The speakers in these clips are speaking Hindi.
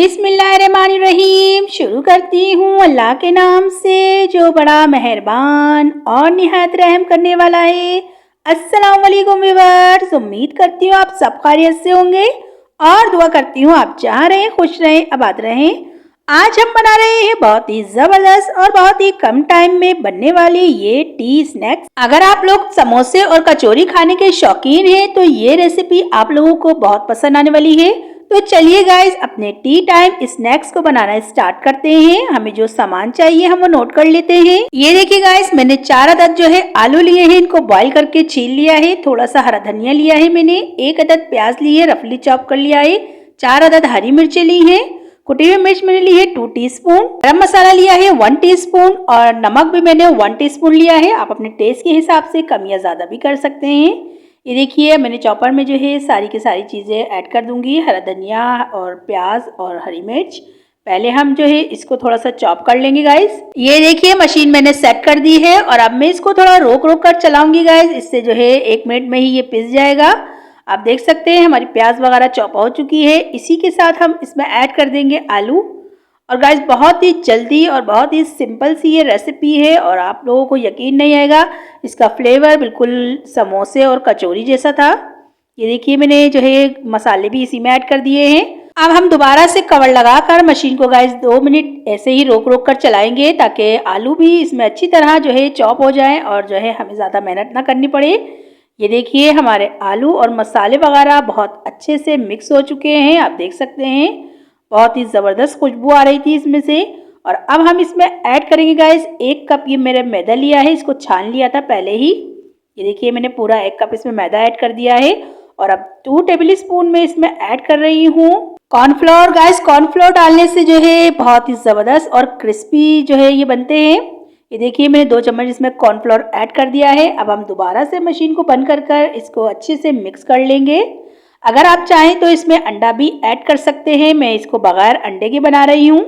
बिस्मिल्लाहिर्रहमानिर्रहीम। शुरू करती हूँ अल्लाह के नाम से जो बड़ा मेहरबान और निहायत रहम करने वाला है। अस्सलाम वालेकुम व्यूअर्स, उम्मीद करती हूँ आप सब खैरियत से होंगे और दुआ करती हूँ आप जहाँ रहें खुश रहें आबाद रहें। आज हम बना रहे हैं बहुत ही ज़बरदस्त और बहुत ही कम टाइम में बनने वाली ये टी स्नैक्स। अगर आप लोग समोसे और कचौरी खाने के शौकीन हैं तो ये रेसिपी आप लोगों को बहुत पसंद आने वाली है। तो चलिए गाइस, अपने टी टाइम स्नैक्स को बनाना स्टार्ट करते हैं। हमें जो सामान चाहिए हम वो नोट कर लेते हैं। ये देखिए गाइस, मैंने 4 अदद जो है आलू लिए हैं, इनको बॉईल करके छील लिया है। थोड़ा सा हरा धनिया लिया है मैंने, 1 अदद प्याज ली है, रफली चॉप कर लिया है। 4 अदद हरी मिर्चें ली है, कुटी हुई मिर्च मैंने ली है 2 टीस्पून, गरम मसाला लिया है 1 टीस्पून और नमक भी मैंने 1 टीस्पून लिया है। आप अपने टेस्ट के हिसाब से कम या ज्यादा भी कर सकते हैं। ये देखिए मैंने चॉपर में जो है सारी की सारी चीज़ें ऐड कर दूंगी, हरा धनिया और प्याज और हरी मिर्च। पहले हम जो है इसको थोड़ा सा चॉप कर लेंगे गाइस। ये देखिए मशीन मैंने सेट कर दी है और अब मैं इसको थोड़ा रोक रोक कर चलाऊंगी गाइस, इससे जो है 1 मिनट में ही ये पिस जाएगा। आप देख सकते हैं हमारी प्याज वगैरह चॉप हो चुकी है। इसी के साथ हम इसमें ऐड कर देंगे आलू। और गाइस बहुत ही जल्दी और बहुत ही सिंपल सी ये रेसिपी है और आप लोगों को यकीन नहीं आएगा, इसका फ्लेवर बिल्कुल समोसे और कचौरी जैसा था। ये देखिए मैंने जो है मसाले भी इसी में ऐड कर दिए हैं। अब हम दोबारा से कवर लगाकर मशीन को गाइस 2 मिनट ऐसे ही रोक रोक कर चलाएंगे ताकि आलू भी इसमें अच्छी तरह जो है चॉप हो जाए और जो है हमें ज़्यादा मेहनत ना करनी पड़े। ये देखिए हमारे आलू और मसाले वगैरह बहुत अच्छे से मिक्स हो चुके हैं, आप देख सकते हैं बहुत ही ज़बरदस्त खुशबू आ रही थी इसमें से। और अब हम इसमें ऐड करेंगे गाइस 1 कप ये मैंने मैदा लिया है, इसको छान लिया था पहले ही। ये देखिए मैंने पूरा 1 कप इसमें मैदा ऐड कर दिया है और अब 2 टेबल स्पून में इसमें ऐड कर रही हूँ कॉर्नफ्लोर। गाइस कॉर्नफ्लोर डालने से जो है बहुत ही ज़बरदस्त और क्रिस्पी जो है ये बनते हैं। ये देखिए मैंने 2 चम्मच इसमें कॉर्नफ्लोर ऐड कर दिया है। अब हम दोबारा से मशीन को बंद कर इसको अच्छे से मिक्स कर लेंगे। अगर आप चाहें तो इसमें अंडा भी ऐड कर सकते हैं, मैं इसको बगैर अंडे के बना रही हूँ।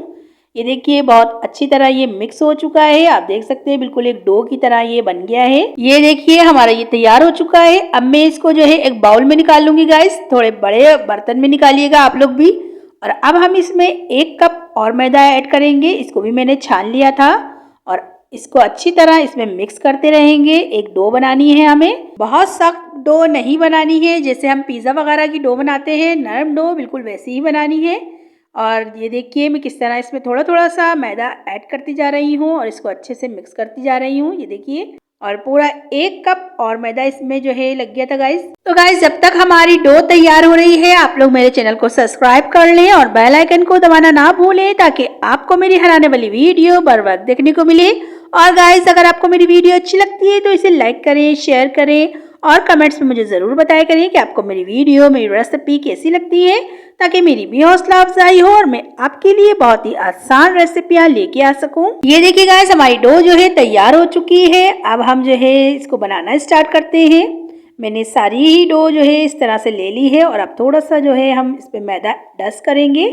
ये देखिए बहुत अच्छी तरह ये मिक्स हो चुका है, आप देख सकते हैं बिल्कुल एक डो की तरह ये बन गया है। ये देखिए हमारा ये तैयार हो चुका है। अब मैं इसको जो है एक बाउल में निकाल लूंगी गाइस, थोड़े बड़े बर्तन में निकालिएगा आप लोग भी। और अब हम इसमें 1 कप और मैदा ऐड करेंगे, इसको भी मैंने छान लिया था और इसको अच्छी तरह इसमें मिक्स करते रहेंगे। एक डो बनानी है हमें, बहुत सख्त डो नहीं बनानी है जैसे हम पिज़्ज़ा वगैरह की डो बनाते हैं, नरम डो बिल्कुल वैसी ही बनानी है। और ये देखिए मैं किस तरह इसमें थोड़ा थोड़ा सा मैदा ऐड करती जा रही हूँ और इसको अच्छे से मिक्स करती जा रही हूँ। ये देखिए और पूरा 1 कप और मैदा इसमें जो है लग गया था गाइस। तो गाइस जब तक हमारी डो तैयार हो रही है आप लोग मेरे चैनल को सब्सक्राइब कर लें और बेल आइकन को दबाना ना भूलें ताकि आपको मेरी हर आने वाली वीडियो बर वक्त देखने को मिले। और गाइस अगर आपको मेरी वीडियो अच्छी लगती है तो इसे लाइक करें, शेयर करें और कमेंट्स में मुझे ज़रूर बताया करें कि आपको मेरी वीडियो मेरी रेसिपी कैसी लगती है, ताकि मेरी भी हौसला अफजाई हो और मैं आपके लिए बहुत ही आसान रेसिपियाँ लेके आ सकूं। ये देखिए गाइस हमारी डो जो है तैयार हो चुकी है। अब हम जो है इसको बनाना स्टार्ट करते हैं। मैंने सारी ही डो जो है इस तरह से ले ली है और अब थोड़ा सा जो है हम इस पर मैदा डस्ट करेंगे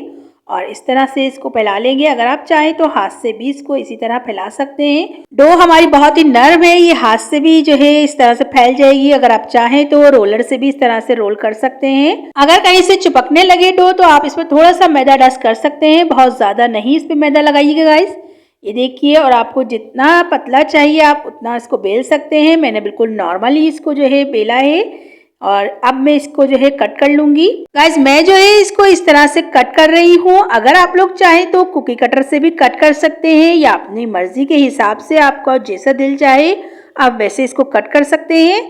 और इस तरह से इसको फैला लेंगे। अगर आप चाहें तो हाथ से भी इसको इसी तरह फैला सकते हैं। डो हमारी बहुत ही नरम है, ये हाथ से भी जो है इस तरह से फैल जाएगी। अगर आप चाहें तो रोलर से भी इस तरह से रोल कर सकते हैं। अगर कहीं से चिपकने लगे डो तो आप इसमें थोड़ा सा मैदा डस्ट कर सकते हैं, बहुत ज्यादा नहीं इस पर मैदा लगाइएगा गाइस। ये देखिए और आपको जितना पतला चाहिए आप उतना इसको बेल सकते हैं। मैंने बिल्कुल नॉर्मली इसको जो है बेला है और अब मैं इसको जो है कट कर लूंगी। गाइस मैं जो है इसको इस तरह से कट कर रही हूँ। अगर आप लोग चाहें तो कुकी कटर से भी कट कर सकते हैं या अपनी मर्जी के हिसाब से आपका जैसा दिल चाहे आप वैसे इसको कट कर सकते हैं।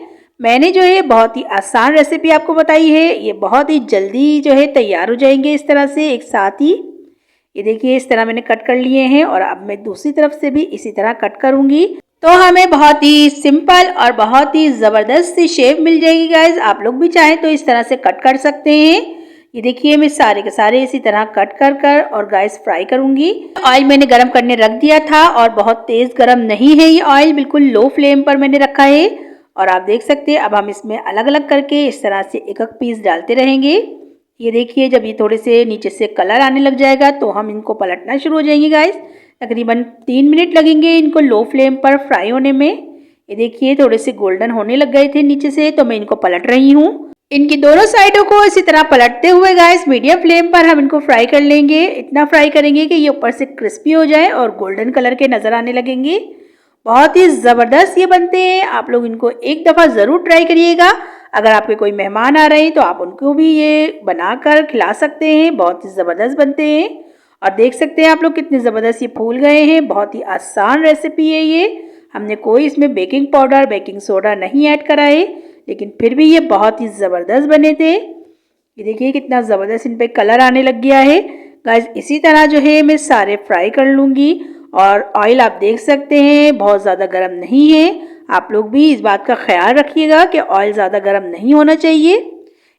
मैंने जो है बहुत ही आसान रेसिपी आपको बताई है, ये बहुत ही जल्दी जो है तैयार हो जाएंगे इस तरह से एक साथ ही। ये देखिए इस तरह मैंने कट कर लिए हैं और अब मैं दूसरी तरफ से भी इसी तरह कट करूंगी तो हमें बहुत ही सिंपल और बहुत ही ज़बरदस्त सी शेप मिल जाएगी गाइस। आप लोग भी चाहें तो इस तरह से कट कर सकते हैं। ये देखिए मैं सारे के सारे इसी तरह कट कर और गाइस फ्राई करूंगी। ऑयल मैंने गरम करने रख दिया था और बहुत तेज़ गरम नहीं है ये ऑयल, बिल्कुल लो फ्लेम पर मैंने रखा है। और आप देख सकते हैं अब हम इसमें अलग अलग करके इस तरह से एक एक पीस डालते रहेंगे। ये देखिए जब ये थोड़े से नीचे से कलर आने लग जाएगा तो हम इनको पलटना शुरू हो जाएंगे गाइस। तकरीबन 3 मिनट लगेंगे इनको लो फ्लेम पर फ्राई होने में। ये देखिए थोड़े से गोल्डन होने लग गए थे नीचे से तो मैं इनको पलट रही हूँ। इनकी दोनों साइडों को इसी तरह पलटते हुए गाइस मीडियम फ्लेम पर हम इनको फ्राई कर लेंगे। इतना फ्राई करेंगे कि ये ऊपर से क्रिस्पी हो जाए और गोल्डन कलर के नज़र आने लगेंगे। बहुत ही ज़बरदस्त ये बनते हैं। आप लोग इनको एक दफ़ा ज़रूर ट्राई करिएगा। अगर आपके कोई मेहमान आ रहे हैं तो आप उनको भी ये बनाकर खिला सकते हैं। बहुत ही ज़बरदस्त बनते हैं और देख सकते हैं आप लोग कितने ज़बरदस्त ये फूल गए हैं। बहुत ही आसान रेसिपी है ये। हमने कोई इसमें बेकिंग पाउडर, बेकिंग सोडा नहीं ऐड करा है, लेकिन फिर भी ये बहुत ही ज़बरदस्त बने थे। ये देखिए कितना ज़बरदस्त इन पे कलर आने लग गया है। गाइस इसी तरह जो है मैं सारे फ्राई कर लूँगी और ऑयल आप देख सकते हैं बहुत ज़्यादा गर्म नहीं है। आप लोग भी इस बात का ख्याल रखिएगा कि ऑयल ज़्यादा गर्म नहीं होना चाहिए।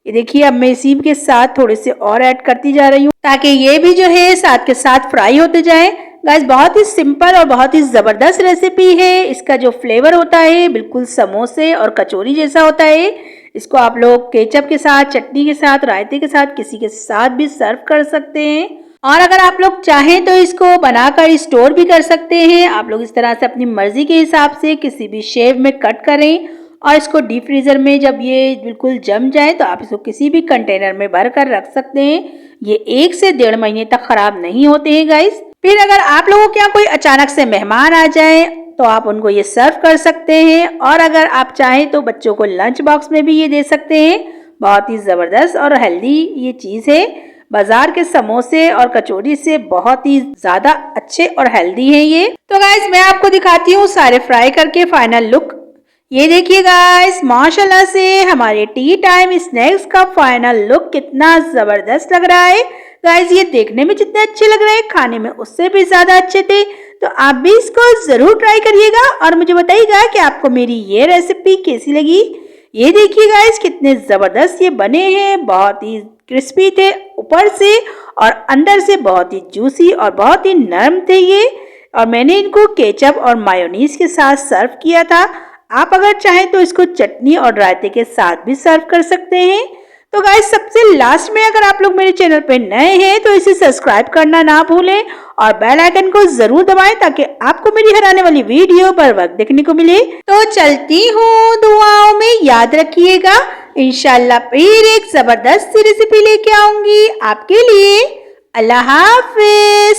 ये देखिए अब मैं इसी के साथ थोड़े से और ऐड करती जा रही हूँ ताकि ये भी जो है साथ के साथ फ्राई होते जाए। गाइस बहुत ही सिंपल और बहुत ही ज़बरदस्त रेसिपी है। इसका जो फ्लेवर होता है बिल्कुल समोसे और कचौरी जैसा होता है। इसको आप लोग केचप के साथ, चटनी के साथ, रायते के साथ, किसी के साथ भी सर्व कर सकते हैं। और अगर आप लोग चाहें तो इसको बनाकर स्टोर भी कर सकते हैं। आप लोग इस तरह से अपनी मर्जी के हिसाब से किसी भी शेप में कट करें और इसको डीप फ्रीजर में जब ये बिल्कुल जम जाए तो आप इसको किसी भी कंटेनर में भर कर रख सकते हैं। ये 1 से 1.5 महीने तक खराब नहीं होते हैं गाइस। फिर अगर आप लोगों के यहाँ कोई अचानक से मेहमान आ जाए तो आप उनको ये सर्व कर सकते हैं। और अगर आप चाहें तो बच्चों को लंच बॉक्स में भी ये दे सकते हैं। बहुत ही ज़बरदस्त और हेल्दी ये चीज़ है। बाजार के समोसे और कचौरी से बहुत ही ज़्यादा अच्छे और हेल्दी हैं ये। तो गाइस मैं आपको दिखाती हूँ सारे फ्राई करके फाइनल लुक। ये देखिए गाइस माशाल्लाह से हमारे टी टाइम स्नैक्स का फाइनल लुक कितना ज़बरदस्त लग रहा है। गाइस ये देखने में जितने अच्छे लग रहे हैं खाने में उससे भी ज़्यादा अच्छे थे। तो आप भी इसको ज़रूर ट्राई करिएगा और मुझे बताइएगा कि आपको मेरी ये रेसिपी कैसी लगी। ये देखिए गाइस कितने ज़बरदस्त ये बने हैं। बहुत ही क्रिस्पी थे ऊपर से और अंदर से बहुत ही जूसी और बहुत ही नरम थे ये। और मैंने इनको केचप और मायोनीज के साथ सर्व किया था। आप अगर चाहें तो इसको चटनी और रायते के साथ भी सर्व कर सकते हैं। तो गाइस सबसे लास्ट में अगर आप लोग मेरे चैनल पे नए हैं तो इसे सब्सक्राइब करना ना भूलें और बेल आइकन को जरूर दबाएं ताकि आपको मेरी हर आने वाली वीडियो पर वक्त देखने को मिले। तो चलती हूँ, दुआओं में याद रखिएगा। इंशाल्लाह फिर एक जबरदस्त सी रेसिपी लेके आऊंगी आपके लिए। अल्लाह हाफिज।